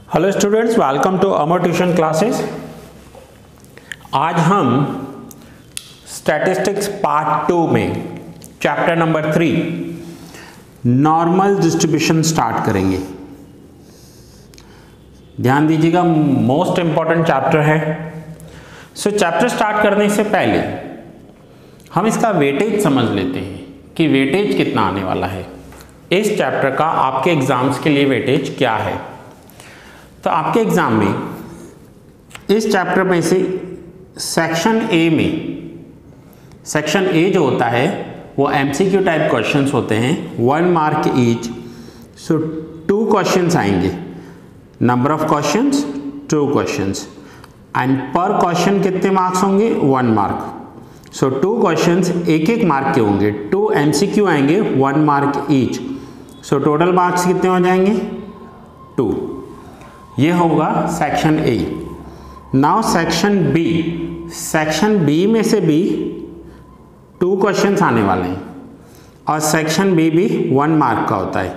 Hello students, welcome to Amar tuition classes. आज हम statistics part 2 में chapter number 3 normal distribution start करेंगे। ध्यान दीजिएगा, मोस्ट इंपॉर्टेंट चैप्टर है। चैप्टर स्टार्ट करने से पहले हम इसका वेटेज समझ लेते हैं कि वेटेज कितना आने वाला है। इस चैप्टर का आपके एग्जाम्स के लिए वेटेज क्या है। तो आपके एग्जाम में इस चैप्टर में से सेक्शन ए जो होता है वो एमसीक्यू टाइप क्वेश्चंस होते हैं, 1 मार्क ईच। 2 क्वेश्चंस आएंगे, number of questions 2 questions, and पर क्वेश्चन कितने मार्क्स होंगे, 1 मार्क। 2 क्वेश्चंस 1-1 मार्क के होंगे, 2 एमसीक्यू आएंगे 1 मार्क ईच। टोटल मार्क्स कितने हो जाएंगे, 2। ये होगा section A. Now section B में से भी 2 क्वेश्चंस आने वाले हैं और सेक्शन बी भी 1 मार्क का होता है।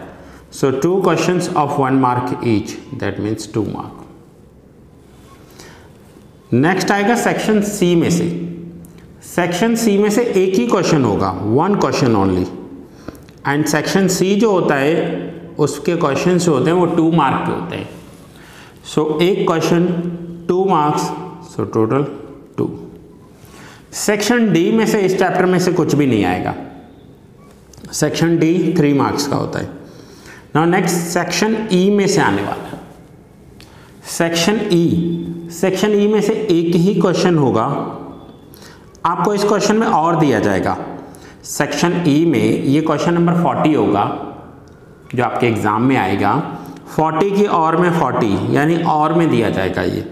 2 questions of 1 mark each, that means 2 mark. Next आएगा सेक्शन सी में से। सेक्शन सी में से एक ही क्वेश्चन होगा, 1 question only. And section C जो होता है उसके क्वेश्चन जो होते हैं वो 2 मार्क के होते हैं। एक question 2 marks, total 2। Section D में से इस चैप्टर में से कुछ भी नहीं आएगा। सेक्शन डी 3 मार्क्स का होता है। नाउ नेक्स्ट सेक्शन ई में से आने वाला है। सेक्शन ई में से एक ही क्वेश्चन होगा, आपको इस क्वेश्चन में और दिया जाएगा। सेक्शन ई में ये क्वेश्चन नंबर 40 होगा जो आपके एग्जाम में आएगा। 40 की और में 40 यानी और में दिया जाएगा ये।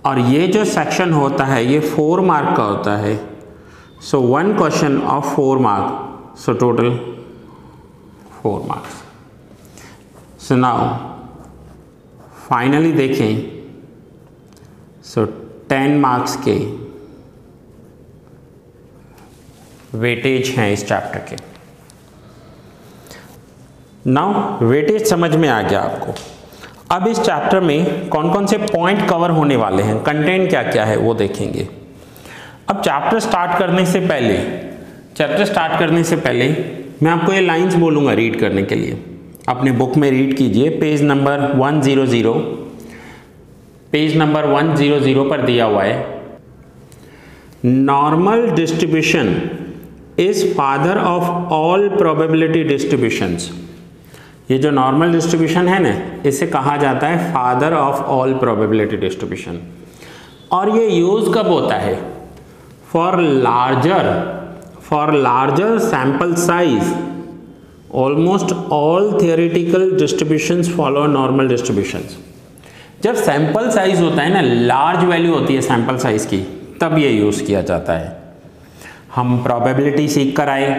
और ये जो सेक्शन होता है ये 4 मार्क का होता है। 1 question of 4 mark, total 4 marks. Now finally देखें, 10 मार्क्स के वेटेज हैं इस चैप्टर के। नाउ वेटेज समझ में आ गया आपको। अब इस चैप्टर में कौन कौन से पॉइंट कवर होने वाले हैं, कंटेंट क्या क्या है वो देखेंगे। अब चैप्टर स्टार्ट करने से पहले मैं आपको ये लाइंस बोलूँगा रीड करने के लिए। अपने बुक में रीड कीजिए, पेज नंबर 100 पर दिया हुआ है, normal distribution is father of all probability distributions. ये जो नॉर्मल डिस्ट्रीब्यूशन है ना, इसे कहा जाता है father of all probability distribution. और ये यूज कब होता है, for larger sample size almost all theoretical distributions follow normal distributions. जब सैंपल साइज होता है ना, लार्ज वैल्यू होती है सैंपल साइज की, तब ये यूज किया जाता है। हम प्रोबेबिलिटी सीख कर आए,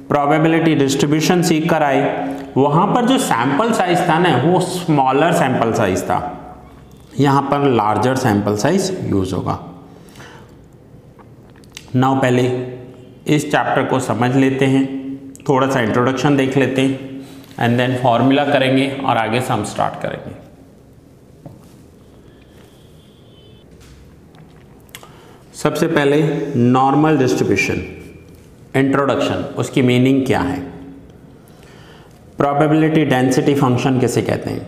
प्रोबेबिलिटी डिस्ट्रीब्यूशन सीख कर आए, वहाँ पर जो सैंपल साइज था ना वो स्मॉलर सैंपल साइज था, यहाँ पर लार्जर सैंपल साइज यूज होगा। नाउ पहले इस चैप्टर को समझ लेते हैं, थोड़ा सा इंट्रोडक्शन देख लेते हैं, एंड देन फॉर्मूला करेंगे और आगे सम स्टार्ट करेंगे। सबसे पहले नॉर्मल डिस्ट्रीब्यूशन, इंट्रोडक्शन, उसकी मीनिंग क्या है। प्रोबेबिलिटी डेंसिटी फंक्शन किसे कहते हैं।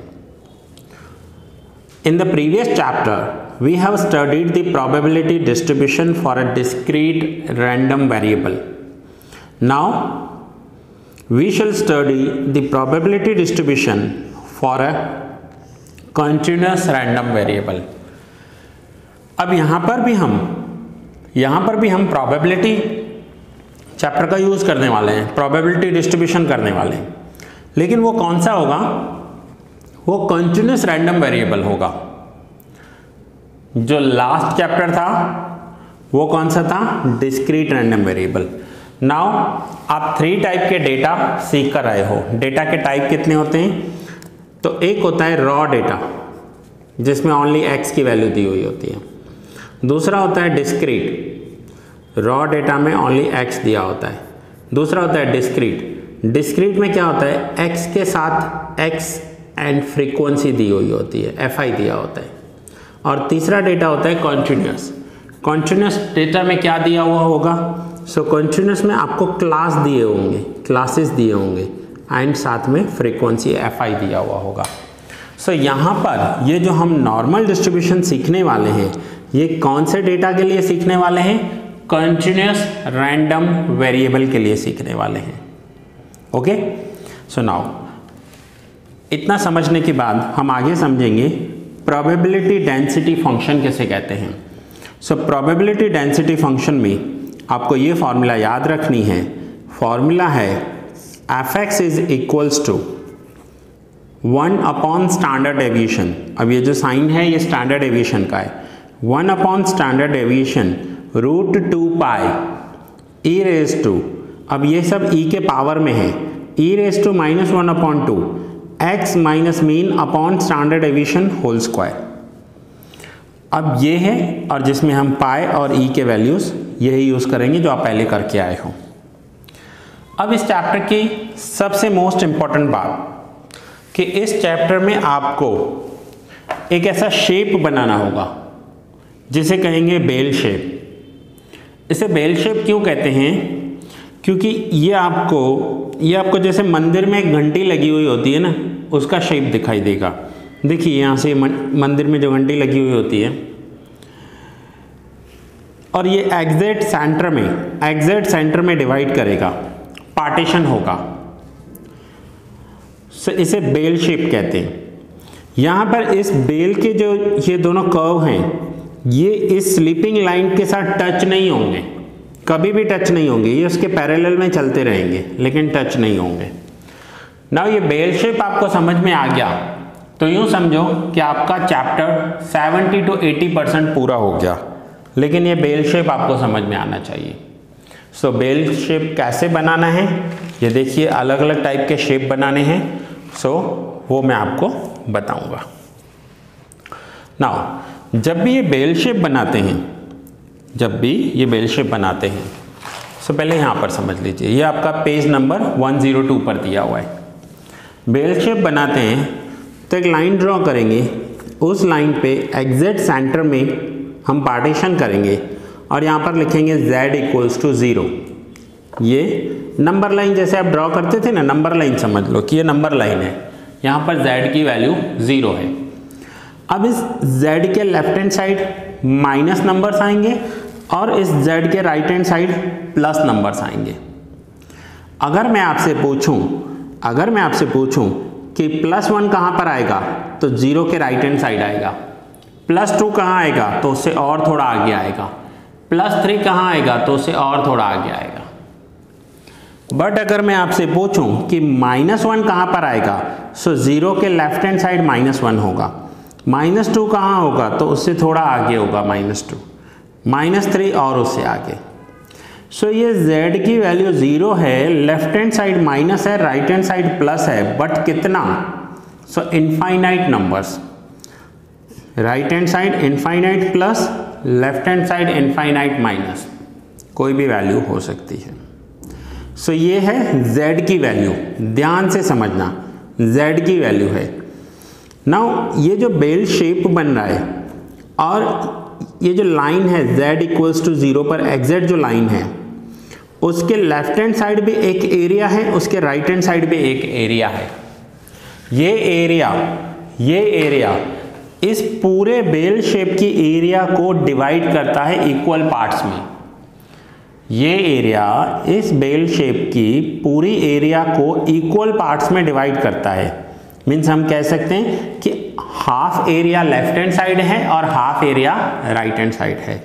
In the previous chapter we have studied the probability distribution for a discrete random variable. Now we shall study the probability distribution for a continuous random variable. अब यहाँ पर भी हम प्रोबेबिलिटी चैप्टर का use करने वाले हैं, प्रोबेबिलिटी डिस्ट्रीब्यूशन करने वाले हैं, लेकिन वो कौन सा होगा, वो कंटीन्यूअस रैंडम वेरिएबल होगा। जो लास्ट चैप्टर था वो कौन सा था, डिस्क्रीट रैंडम वेरिएबल। नाउ आप 3 टाइप के डेटा सीख कर आए हो। डेटा के टाइप कितने होते हैं, तो एक होता है रॉ डेटा जिसमें ओनली x की वैल्यू दी हुई होती है। दूसरा होता है डिस्क्रीट, रॉ डेटा में ओनली x दिया होता है। दूसरा होता है डिस्क्रीट में क्या होता है, x के साथ x एंड फ्रीक्वेंसी दी हुई होती है, FI दिया होता है। और तीसरा डेटा होता है कॉन्टिन्यूस। कॉन्टिन्यूस डेटा में क्या दिया हुआ होगा? सो कॉन्टिन्यूस में आपको क्लास दिए होंगे, क्लासेस दिए होंगे एंड साथ में फ्रीक्वेंसी FI दिया हुआ होगा। सो यहाँ पर ये जो हम नॉर्मल डिस्ट्रीब्यूशन सीखने वाले हैं, ये कौन से डेटा के लिए सीखने वाले हैं? कंटिन्यूअस रैंडम वेरिएबल के लिए सीखने वाले हैं। ओके, सो नाउ इतना समझने के बाद हम आगे समझेंगे प्रोबेबिलिटी डेंसिटी फंक्शन किसे कहते हैं। सो प्रोबेबिलिटी डेंसिटी फंक्शन में आपको ये फॉर्मूला याद रखनी है। फॉर्मूला है fx is equals to 1 upon standard deviation. अब ये जो साइन है ये स्टैंडर्ड डेविएशन का है। 1 upon standard deviation root 2 pi e raise to, अब ये सब ई के पावर में है, e raise to minus 1 upon 2 x minus mean upon standard deviation whole square. अब ये है और जिसमें हम पाई और ई के वैल्यूज यही यूज करेंगे जो आप पहले करके आए हो। अब इस चैप्टर की सबसे मोस्ट इंपॉर्टेंट बात कि इस चैप्टर में आपको एक ऐसा शेप बनाना होगा जिसे कहेंगे बेल शेप। इसे बेल शेप क्यों कहते हैं? क्योंकि ये आपको जैसे मंदिर में एक घंटी लगी हुई होती है ना, उसका शेप दिखाई देगा। देखिए यहाँ से मंदिर में जो घंटी लगी हुई होती है और ये एग्जैक्ट सेंटर में डिवाइड करेगा, पार्टीशन होगा, सो इसे बेल शेप कहते हैं। यहाँ पर इस बेल के जो ये दोनों कर्व हैं ये इस स्लीपिंग लाइन के साथ टच नहीं होंगे, कभी भी टच नहीं होंगे, ये उसके पैरेलल में चलते रहेंगे लेकिन टच नहीं होंगे। नाउ ये बेल शेप आपको समझ में आ गया तो यूँ समझो कि आपका चैप्टर 70 to 80% पूरा हो गया, लेकिन ये बेल शेप आपको समझ में आना चाहिए। सो बेल शेप कैसे बनाना है ये देखिए, अलग अलग टाइप के शेप बनाने हैं, सो वो मैं आपको बताऊंगा। नाउ जब भी ये बेल शेप बनाते हैं, सो पहले यहाँ पर समझ लीजिए, ये आपका पेज नंबर 102 पर दिया हुआ है। बेल शेप बनाते हैं तो एक लाइन ड्रॉ करेंगे, उस लाइन पे एग्जैक्ट सेंटर में हम पार्टीशन करेंगे और यहाँ पर लिखेंगे z इक्वल्स टू 0। ये नंबर लाइन जैसे आप ड्रॉ करते थे ना, नंबर लाइन समझ लो कि ये नंबर लाइन है, यहाँ पर z की वैल्यू 0 है। अब इस z के left hand side minus numbers आएंगे और इस z के right hand side plus numbers आएंगे। अगर मैं आपसे पूछूं कि +1 कहाँ पर आएगा तो 0 के राइट हैंड साइड आएगा, +2 कहाँ आएगा तो उससे और थोड़ा आगे आएगा, +3 कहाँ आएगा तो उससे और थोड़ा आगे आएगा। बट अगर मैं आपसे पूछूं कि -1 कहाँ पर आएगा, सो 0 के लेफ्ट हैंड साइड -1 होगा, -2 कहाँ होगा तो उससे थोड़ा आगे होगा -2, -3 और उससे आगे। सो ये z की वैल्यू 0 है, लेफ्ट हैंड साइड माइनस है, राइट हैंड साइड प्लस है, बट कितना? So infinite numbers, right hand side infinite plus, left hand side infinite minus, कोई भी वैल्यू हो सकती है। सो ये है z की वैल्यू, ध्यान से समझना, z की वैल्यू है। नाउ ये जो बेल शेप बन रहा है और ये जो लाइन है z इक्वल्स टू 0 पर एग्जैक्ट जो लाइन है, उसके लेफ्ट हैंड साइड भी एक एरिया है, उसके राइट हैंड साइड भी एक एरिया है। ये एरिया इस पूरे बेल शेप की एरिया को डिवाइड करता है इक्वल पार्ट्स में। ये एरिया इस बेल शेप की पूरी एरिया को इक्वल पार्ट्स में डिवाइड करता है। मीन्स हम कह सकते हैं कि half area left hand side है और half area right hand side है।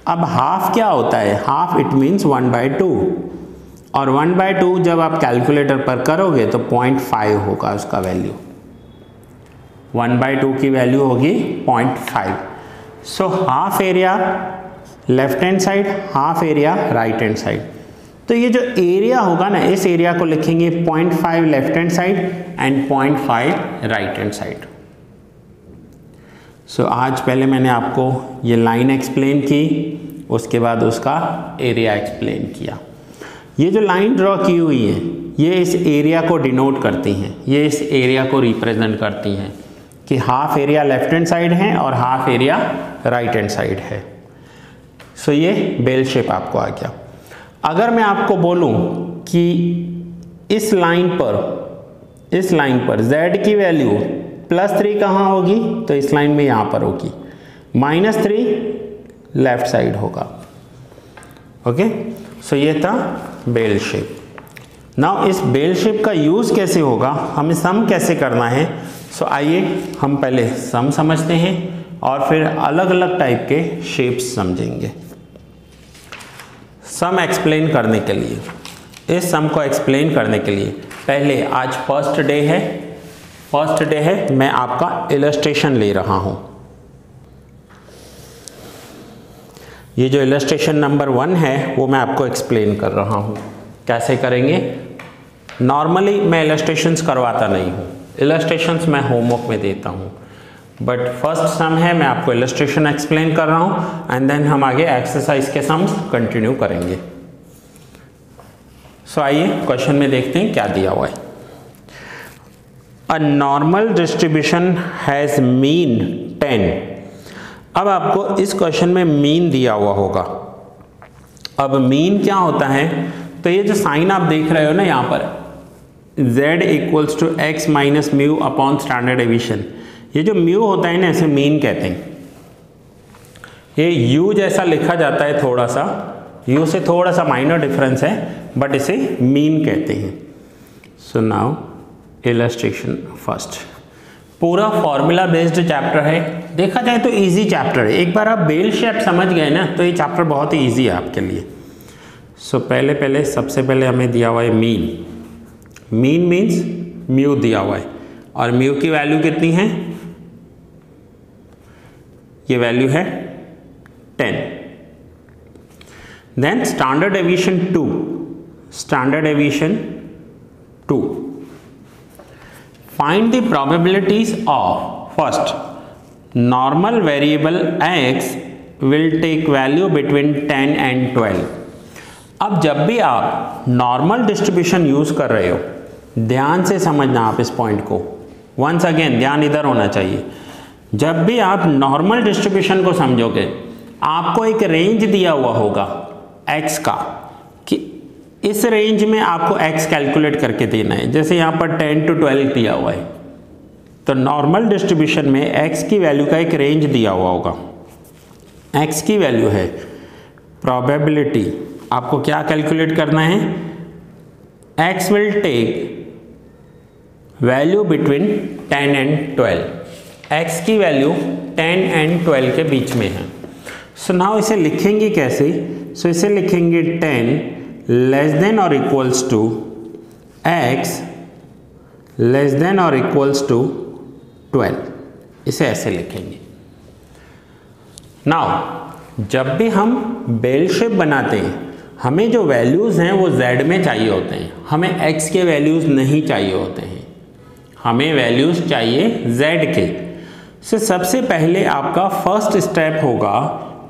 अब हाफ क्या होता है? हाफ इट मीन्स 1/2, और 1/2 जब आप कैलकुलेटर पर करोगे तो 0.5 होगा उसका वैल्यू, 1/2 की वैल्यू होगी 0.5। So half area left hand side, half area right hand side. तो ये जो एरिया होगा ना, इस एरिया को लिखेंगे 0.5 left hand side and 0.5 right hand side. So आज पहले मैंने आपको ये लाइन एक्सप्लेन की, उसके बाद उसका एरिया एक्सप्लेन किया। ये जो लाइन ड्रॉ की हुई है ये इस एरिया को डिनोट करती हैं, ये इस एरिया को रिप्रेजेंट करती हैं कि half area left hand side है और half area right hand side है। सो ये बेल शेप आपको आ गया। अगर मैं आपको बोलूं कि इस लाइन पर z की वैल्यू +3 कहाँ होगी, तो इस लाइन में यहाँ पर होगी, -3 लेफ्ट साइड होगा। ओके, सो ये था बेल शेप। नाउ इस बेल शेप का यूज़ कैसे होगा, हमें सम कैसे करना है, सो आइए हम पहले सम समझते हैं और फिर अलग अलग टाइप के शेप्स समझेंगे। सम एक्सप्लेन करने के लिए, इस सम को एक्सप्लेन करने के लिए पहले आज फर्स्ट डे है, मैं आपका इलस्ट्रेशन ले रहा हूं। ये जो इलस्ट्रेशन नंबर 1 है वो मैं आपको एक्सप्लेन कर रहा हूं। कैसे करेंगे, नॉर्मली मैं इलस्ट्रेशंस करवाता नहीं हूं, इलस्ट्रेशंस मैं होमवर्क में देता हूं, बट फर्स्ट सम है, मैं आपको इलस्ट्रेशन एक्सप्लेन कर रहा हूं एंड देन हम आगे एक्सरसाइज के सम्स कंटिन्यू करेंगे। सो आइए क्वेश्चन में देखते हैं क्या दिया हुआ है। A normal distribution has mean 10। अब आपको इस क्वेश्चन में मीन दिया हुआ होगा। अब मीन क्या होता है, तो ये जो साइन आप देख रहे हो ना यहाँ पर z equals to x minus mu upon standard deviation, ये जो म्यू होता है ना इसे मीन कहते हैं। ये u जैसा लिखा जाता है, थोड़ा सा u से थोड़ा सा माइनर डिफरेंस है, बट इसे मीन कहते हैं। सो नाउ इलस्ट्रेशन फर्स्ट, पूरा फॉर्मूला बेस्ड चैप्टर है, देखा जाए तो इजी चैप्टर है। एक बार आप बेल शेप समझ गए ना तो ये चैप्टर बहुत ही इजी है आपके लिए। सो सबसे पहले हमें दिया हुआ है मीन। मीन मीन्स म्यू दिया हुआ है और म्यू की वैल्यू कितनी है, ये वैल्यू है 10। Then standard deviation 2। Find the probabilities of first, normal variable x will take value between 10 and 12। अब जब भी आप नॉर्मल डिस्ट्रीब्यूशन यूज कर रहे हो, ध्यान से समझना आप इस पॉइंट को, वंस अगेन ध्यान इधर होना चाहिए। जब भी आप नॉर्मल डिस्ट्रीब्यूशन को समझोगे, आपको एक रेंज दिया हुआ होगा x का, कि इस रेंज में आपको x कैलकुलेट करके देना है। जैसे यहाँ पर 10 to 12 दिया हुआ है, तो नॉर्मल डिस्ट्रीब्यूशन में x की वैल्यू का एक रेंज दिया हुआ होगा। x की वैल्यू है प्रोबेबिलिटी, आपको क्या कैलकुलेट करना है, x will take value between 10 and 12। x की वैल्यू 10 and 12 के बीच में है। सो नाउ इसे लिखेंगे कैसे, सो इसे लिखेंगे 10 लेस देन और equals to x less than और इक्वल्स टू 12, इसे ऐसे लिखेंगे। नाउ जब भी हम बेल शेप बनाते हैं, हमें जो वैल्यूज़ हैं वो z में चाहिए होते हैं, हमें x के वैल्यूज़ नहीं चाहिए होते हैं, हमें वैल्यूज़ चाहिए z के। सो सबसे पहले आपका फर्स्ट स्टेप होगा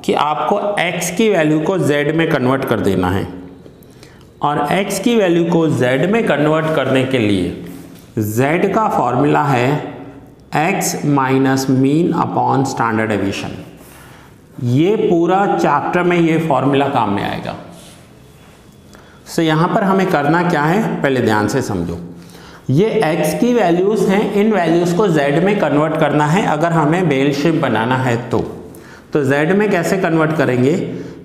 कि आपको x की वैल्यू को z में कन्वर्ट कर देना है, और x की वैल्यू को z में कन्वर्ट करने के लिए z का फॉर्मूला है x minus mean upon standard deviation. ये पूरा चैप्टर में ये फॉर्मूला काम में आएगा। सो यहाँ पर हमें करना क्या है, पहले ध्यान से समझो। ये x की वैल्यूज़ हैं, इन वैल्यूज़ को z में कन्वर्ट करना है अगर हमें बेल शेप बनाना है तो z में कैसे कन्वर्ट करेंगे।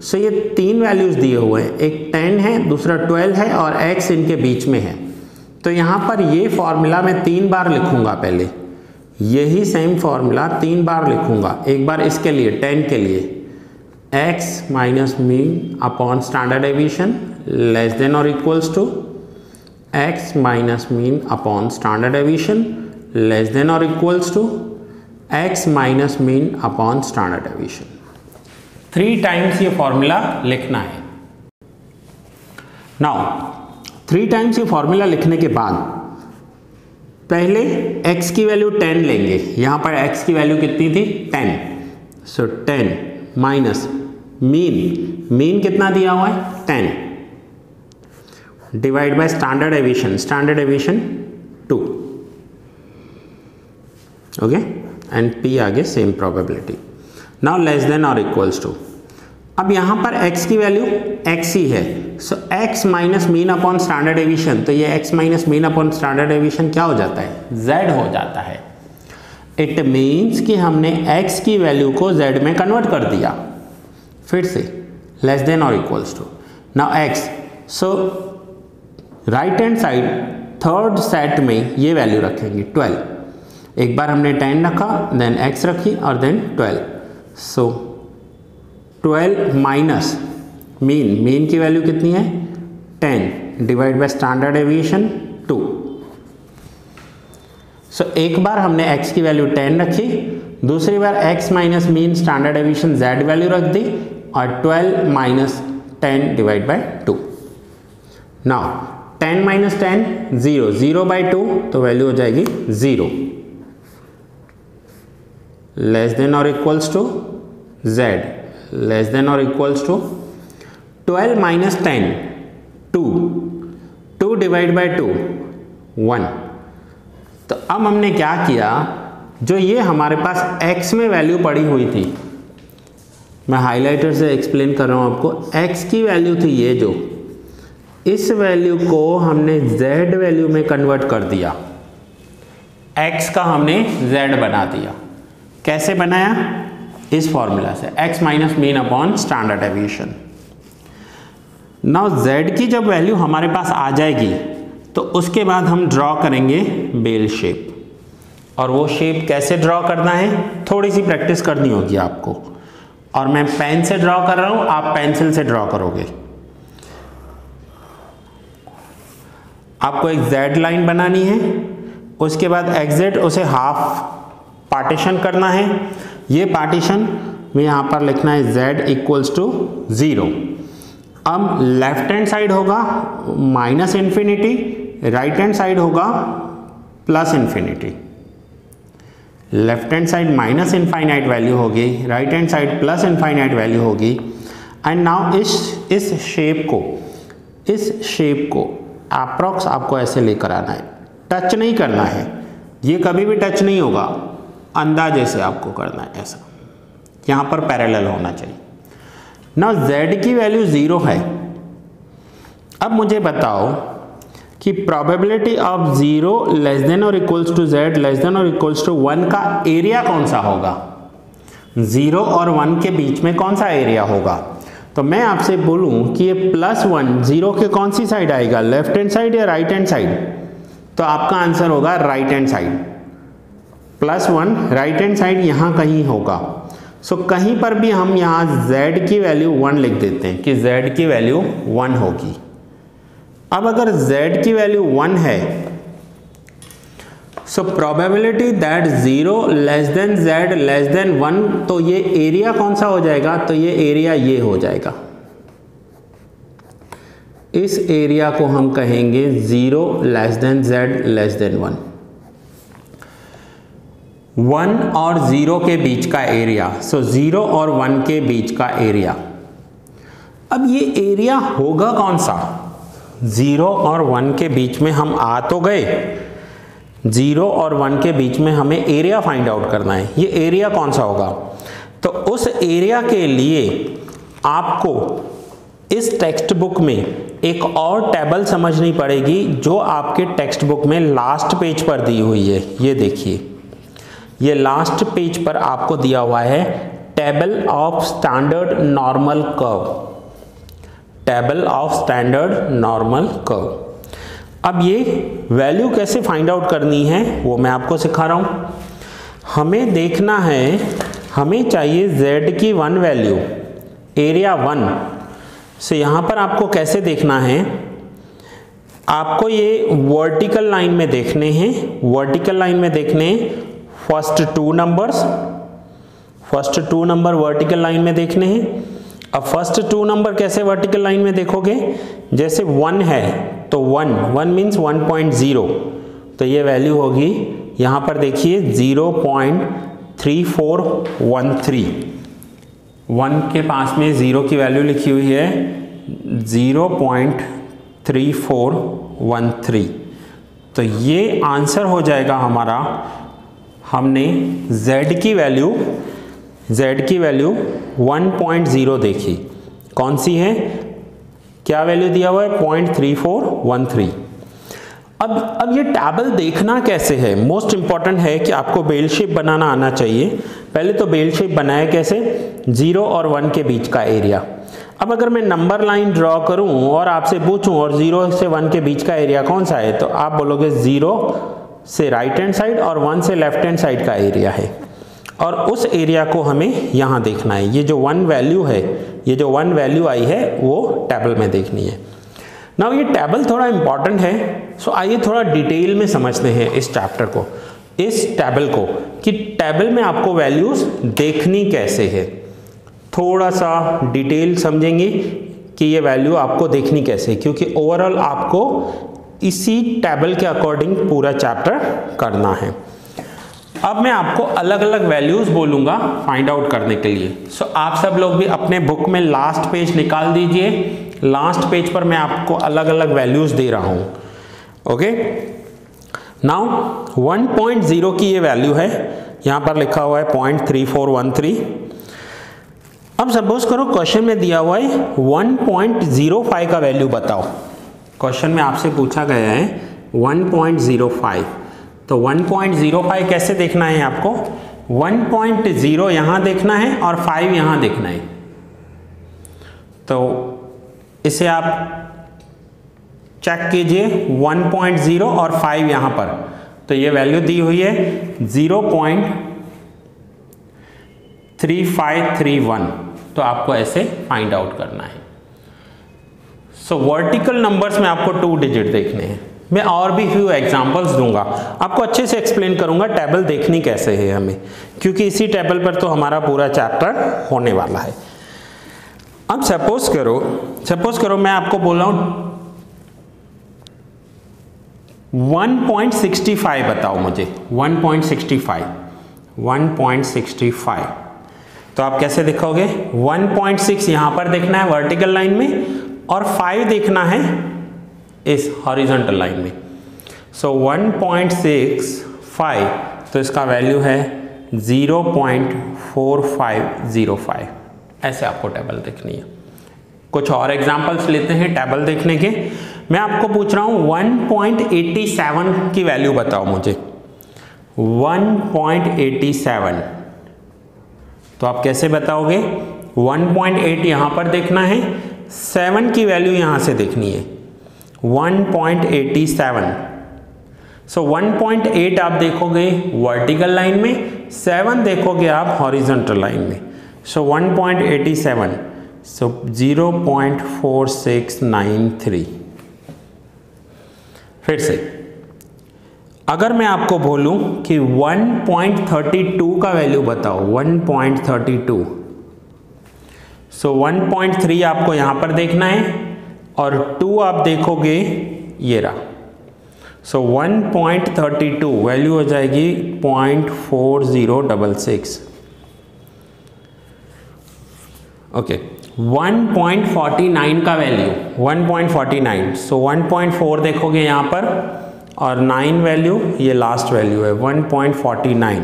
सो ये 3 वैल्यूज़ दिए हुए हैं, एक 10 है, दूसरा 12 है और x इनके बीच में है। तो यहाँ पर ये फॉर्मूला मैं 3 बार लिखूँगा, पहले यही सेम फॉर्मूला 3 बार लिखूँगा। एक बार इसके लिए 10 के लिए x minus mean upon standard deviation less than और equals to x minus mean upon standard deviation less than और equals to x minus mean upon standard deviation. 3 times ये फॉर्मूला लिखना है। नाउ 3 टाइम्स ये फॉर्मूला लिखने के बाद पहले x की वैल्यू 10 लेंगे। यहाँ पर x की वैल्यू कितनी थी, 10। सो 10 माइनस मीन कितना दिया हुआ है, 10। Divide by standard deviation 2, okay, and p आगे same probability. Now less than और इक्वल्स टू, अब यहाँ पर x की वैल्यू x ही है, सो x minus mean upon standard aviation, तो ये x minus mean upon standard aviation क्या हो जाता है, z हो जाता है। इट मीन्स कि हमने x की वैल्यू को z में कन्वर्ट कर दिया। फिर से लेस देन और equals to, now x, so right hand side third set में ये वैल्यू रखेंगे 12, एक बार हमने 10 रखा, देन x रखी और देन 12, सो 12 माइनस मीन की वैल्यू कितनी है 10 divide by standard deviation 2। So एक बार हमने x की वैल्यू 10 रखी, दूसरी बार x minus mean standard deviation z value रख दी और 12 minus 10 divide by 2। Now 10 minus 10 0, 0 by 2 तो वैल्यू हो जाएगी 0, लेस देन और equals to z, less than और equals to 12 minus 10 2 divide by 2 1। तो अब हमने क्या किया, जो ये हमारे पास x में वैल्यू पड़ी हुई थी, मैं हाइलाइटर से एक्सप्लेन कर रहा हूँ आपको, x की वैल्यू थी ये, जो इस वैल्यू को हमने z वैल्यू में कन्वर्ट कर दिया, x का हमने z बना दिया। कैसे बनाया, इस फॉर्मूला से, x minus mean upon standard aviation. Now z की जब वैल्यू हमारे पास आ जाएगी तो उसके बाद हम ड्रॉ करेंगे बेल शेप, और वो शेप कैसे ड्रॉ करना है थोड़ी सी प्रैक्टिस करनी होगी आपको, और मैं पेन से ड्रॉ कर रहा हूं, आप पेंसिल से ड्रॉ करोगे। आपको एक z लाइन बनानी है, उसके बाद एग्जिट उसे हाफ पार्टीशन करना है, ये पार्टीशन में यहाँ पर लिखना है z इक्वल्स टू 0। अब लेफ्ट हैंड साइड होगा minus infinity, right hand side होगा plus infinity. Left hand side minus infinite value होगी, right hand side plus infinite value होगी। एंड नाउ इस शेप को अप्रॉक्स आपको ऐसे लेकर आना है, टच नहीं करना है, ये कभी भी टच नहीं होगा, अंदाजे से आपको करना है ऐसा, यहाँ पर पैरेलल होना चाहिए। ना z की वैल्यू 0 है। अब मुझे बताओ कि प्रोबेबिलिटी ऑफ 0 लेस देन और equals to z less than और इक्वल्स टू 1 का एरिया कौन सा होगा, 0 और 1 के बीच में कौन सा एरिया होगा। तो मैं आपसे बोलूं कि ये +1 0 के कौन सी साइड आएगा, लेफ्ट हैंड साइड या राइट हैंड साइड, तो आपका आंसर होगा right hand side. +1 right hand side यहाँ कहीं होगा। सो कहीं पर भी हम यहाँ z की वैल्यू 1 लिख देते हैं कि z की वैल्यू 1 होगी। अब अगर z की वैल्यू 1 है, so probability that 0 less then z less then 1, तो ये एरिया कौन सा हो जाएगा, तो ये एरिया ये हो जाएगा। इस एरिया को हम कहेंगे 0 less then z less then 1। 1 और 0 के बीच का एरिया, सो 0 और 1 के बीच का एरिया। अब ये एरिया होगा कौन सा, 0 और 1 के बीच में हम आ तो गए, 0 और 1 के बीच में हमें एरिया फाइंड आउट करना है, ये एरिया कौन सा होगा। तो उस एरिया के लिए आपको इस टेक्स्ट बुक में एक और टेबल समझनी पड़ेगी जो आपके टेक्स्ट बुक में लास्ट पेज पर दी हुई है। ये देखिए, ये लास्ट पेज पर आपको दिया हुआ है table of standard normal curve, table of standard normal curve. अब ये वैल्यू कैसे फाइंड आउट करनी है वो मैं आपको सिखा रहा हूँ। हमें देखना है, हमें चाहिए z की 1 वैल्यू, एरिया 1। सो यहाँ पर आपको कैसे देखना है, आपको ये वर्टिकल लाइन में देखने हैं, वर्टिकल लाइन में देखने हैं फर्स्ट 2 नंबर वर्टिकल लाइन में देखने हैं। अब फर्स्ट 2 नंबर कैसे वर्टिकल लाइन में देखोगे, जैसे 1 है तो 1 मीन्स 1.0, तो ये वैल्यू होगी यहाँ पर देखिए 0.3413। 1 के पास में 0 की वैल्यू लिखी हुई है 0.3413, 3413। तो ये आंसर हो जाएगा हमारा। हमने z की वैल्यू 1.0 देखी, कौन सी है, क्या वैल्यू दिया हुआ है 0.3413। अब ये टेबल देखना कैसे है, मोस्ट इंपॉर्टेंट है कि आपको बेल शेप बनाना आना चाहिए। पहले तो बेल शेप बनाया कैसे, 0 और 1 के बीच का एरिया। अब अगर मैं नंबर लाइन ड्रॉ करूं और आपसे पूछूं और 0 से 1 के बीच का एरिया कौन सा है, तो आप बोलोगे 0 से राइट हैंड साइड और 1 से लेफ्ट हैंड साइड का एरिया है, और उस एरिया को हमें यहाँ देखना है। ये जो 1 वैल्यू है, ये जो 1 वैल्यू आई है वो टेबल में देखनी है। नाउ ये टेबल थोड़ा इंपॉर्टेंट है, सो आइए थोड़ा डिटेल में समझते हैं इस चैप्टर को, इस टेबल को, कि टेबल में आपको वैल्यूज देखनी कैसे है। थोड़ा सा डिटेल समझेंगे कि ये वैल्यू आपको देखनी कैसे, क्योंकि ओवरऑल आपको इसी टेबल के अकॉर्डिंग पूरा चैप्टर करना है। अब मैं आपको अलग अलग वैल्यूज बोलूंगा फाइंड आउट करने के लिए। सो आप सब लोग भी अपने बुक में लास्ट पेज निकाल दीजिए। लास्ट पेज पर मैं आपको अलग अलग वैल्यूज दे रहा हूं। ओके, नाउ 1.0 की ये वैल्यू है, यहां पर लिखा हुआ है 0.3413। अब सपोज करो क्वेश्चन में दिया हुआ है 1.05 का वैल्यू बताओ। क्वेश्चन में आपसे पूछा गया है 1.05, तो 1.05 कैसे देखना है आपको, 1.0 यहां देखना है और 5 यहां देखना है। तो इसे आप चेक कीजिए, 1.0 और 5 यहां पर, तो ये वैल्यू दी हुई है 0.3531। तो आपको ऐसे फाइंड आउट करना है। सो वर्टिकल नंबर्स में आपको 2 डिजिट देखने हैं। मैं और भी फ्यू एग्जांपल्स दूंगा, आपको अच्छे से एक्सप्लेन करूंगा टेबल देखनी कैसे है हमें, क्योंकि इसी टेबल पर तो हमारा पूरा चैप्टर होने वाला है। अब सपोज करो मैं आपको बोल रहा हूं 1.65 बताओ मुझे, 1.65, तो आप कैसे दिखाओगे, 1.6 यहां पर देखना है वर्टिकल लाइन में और 5 देखना है इस हॉरिजॉन्टल लाइन में। सो 1.65, तो इसका वैल्यू है 0.4505। ऐसे आपको टेबल देखनी है। कुछ और एग्जांपल्स लेते हैं टेबल देखने के। मैं आपको पूछ रहा हूं 1.87 की वैल्यू बताओ मुझे, 1.87, तो आप कैसे बताओगे, 1.8 यहां पर देखना है, 7 की वैल्यू यहां से देखनी है, 1.87। सो 1.8 आप देखोगे वर्टिकल लाइन में, 7 देखोगे आप हॉरिजॉन्टल लाइन में। सो 1.87, सो 0.4693। फिर से अगर मैं आपको बोलूं कि 1.32 का वैल्यू बताओ, 1.32, सो 1.3 आपको यहां पर देखना है और 2 आप देखोगे ये रहा। सो 1.32 वैल्यू हो जाएगी 0.4066। ओके, 1.49 का वैल्यू 1.49, सो 1.4 देखोगे यहां पर और 9 वैल्यू, ये लास्ट वैल्यू है 1.49।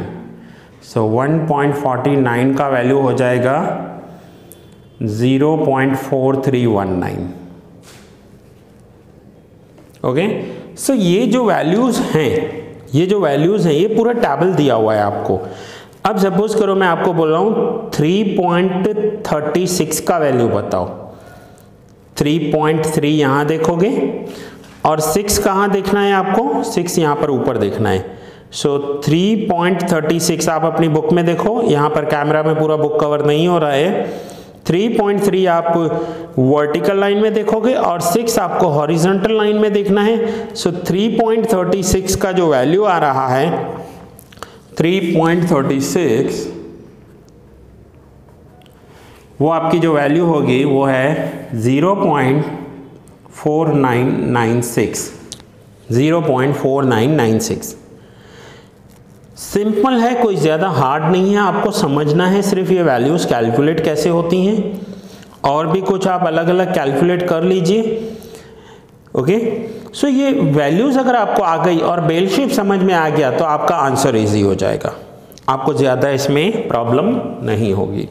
सो 1.49 का वैल्यू हो जाएगा 0.4319। ओके, सो ये जो वैल्यूज हैं, ये पूरा टेबल दिया हुआ है आपको। अब सपोज करो मैं आपको बोल रहा हूं 3.36 का वैल्यू बताओ, 3.3 यहां देखोगे और 6 कहां देखना है आपको, 6 यहां पर ऊपर देखना है। सो 3.36 आप अपनी बुक में देखो, यहां पर कैमरा में पूरा बुक कवर नहीं हो रहा है। 3.3 आप वर्टिकल लाइन में देखोगे और 6 आपको हॉरिजॉन्टल लाइन में देखना है। सो 3.36 का जो वैल्यू आ रहा है 3.36, वो आपकी जो वैल्यू होगी वो है 0.4996, 0.4996। सिंपल है, कोई ज़्यादा हार्ड नहीं है, आपको समझना है सिर्फ ये वैल्यूज़ कैलकुलेट कैसे होती हैं। और भी कुछ आप अलग अलग कैलकुलेट कर लीजिए। ओके, सो ये वैल्यूज अगर आपको आ गई और बेल शेप समझ में आ गया तो आपका आंसर इजी हो जाएगा, आपको ज़्यादा इसमें प्रॉब्लम नहीं होगी।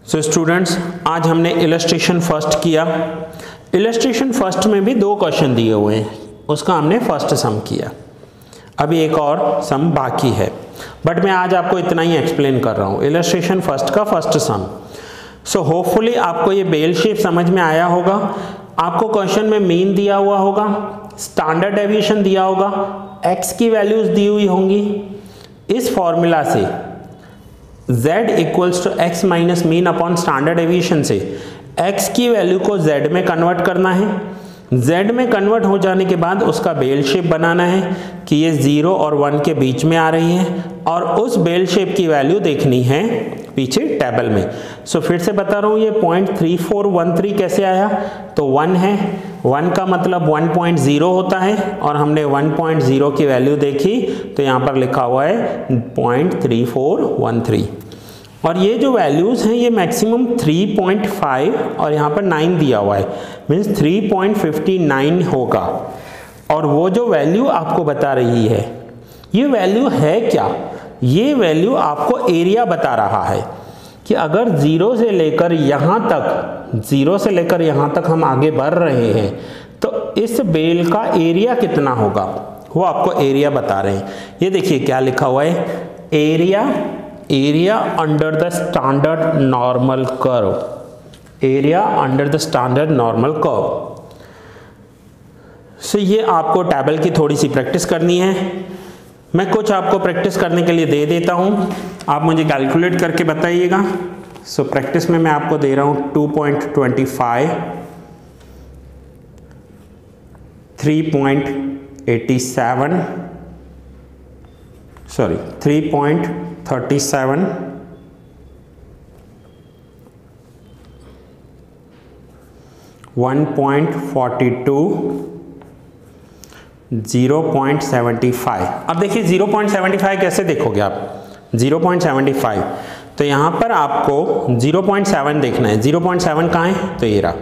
सो स्टूडेंट्स, आज हमने इलस्ट्रेशन फर्स्ट किया। इलस्ट्रेशन फर्स्ट में भी 2 क्वेश्चन दिए हुए हैं, उसका हमने फर्स्ट सम किया। अभी एक और सम बाकी है, बट मैं आज आपको इतना ही एक्सप्लेन कर रहा हूँ, इलस्ट्रेशन फर्स्ट का फर्स्ट सम। सो होपफुली आपको ये बेल शेप समझ में आया होगा। आपको क्वेश्चन में मीन दिया हुआ होगा, स्टैंडर्ड डेविएशन दिया होगा, x की वैल्यूज दी हुई होंगी। इस फॉर्मूला से z equals to x minus mean upon standard deviation से x की वैल्यू को z में कन्वर्ट करना है। z में कन्वर्ट हो जाने के बाद उसका बेल शेप बनाना है कि ये 0 और 1 के बीच में आ रही है, और उस बेल शेप की वैल्यू देखनी है पीछे टेबल में। सो फिर से बता रहा हूँ, ये 0.3413 कैसे आया, तो 1 है, 1 का मतलब 1.0 होता है, और हमने 1.0 की वैल्यू देखी तो यहाँ पर लिखा हुआ है 0.3413। और ये जो वैल्यूज़ हैं ये मैक्सिमम 3.5 और यहाँ पर 9 दिया हुआ है, मीन्स 3.59 होगा। और वो जो वैल्यू आपको बता रही है, ये वैल्यू है क्या, ये वैल्यू आपको एरिया बता रहा है कि अगर 0 से लेकर यहाँ तक हम आगे बढ़ रहे हैं तो इस बेल का एरिया कितना होगा, वो आपको एरिया बता रहे हैं। ये देखिए क्या लिखा हुआ है, area under the standard normal curve, area under the standard normal curve. So ये आपको टेबल की थोड़ी सी प्रैक्टिस करनी है, मैं कुछ आपको प्रैक्टिस करने के लिए दे देता हूँ, आप मुझे कैलकुलेट करके बताइएगा। सो प्रैक्टिस में मैं आपको दे रहा हूँ 2.25, 3.87, सॉरी 3.37, 1.42, 0.75। अब देखिए 0.75 कैसे देखोगे आप, 0.75 तो यहाँ पर आपको 0.7 देखना है। 0.7 कहाँ है, तो ये रहा।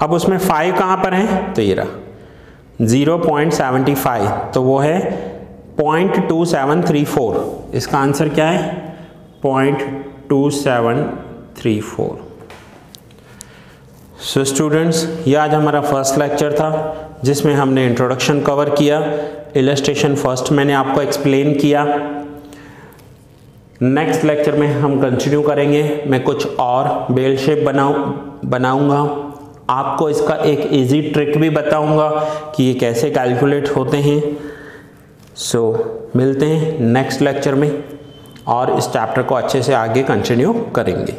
अब उसमें 5 कहाँ पर है, तो ये रहा 0.75, तो वो है 0.2734। इसका आंसर क्या है, 0.2734। सो स्टूडेंट्स, ये आज हमारा फर्स्ट लेक्चर था जिसमें हमने इंट्रोडक्शन कवर किया, इलस्ट्रेशन फर्स्ट मैंने आपको एक्सप्लेन किया। नेक्स्ट लेक्चर में हम कंटिन्यू करेंगे, मैं कुछ और बेल शेप बनाऊंगा, आपको इसका एक इजी ट्रिक भी बताऊंगा कि ये कैसे कैलकुलेट होते हैं। सो मिलते हैं नेक्स्ट लेक्चर में और इस चैप्टर को अच्छे से आगे कंटिन्यू करेंगे।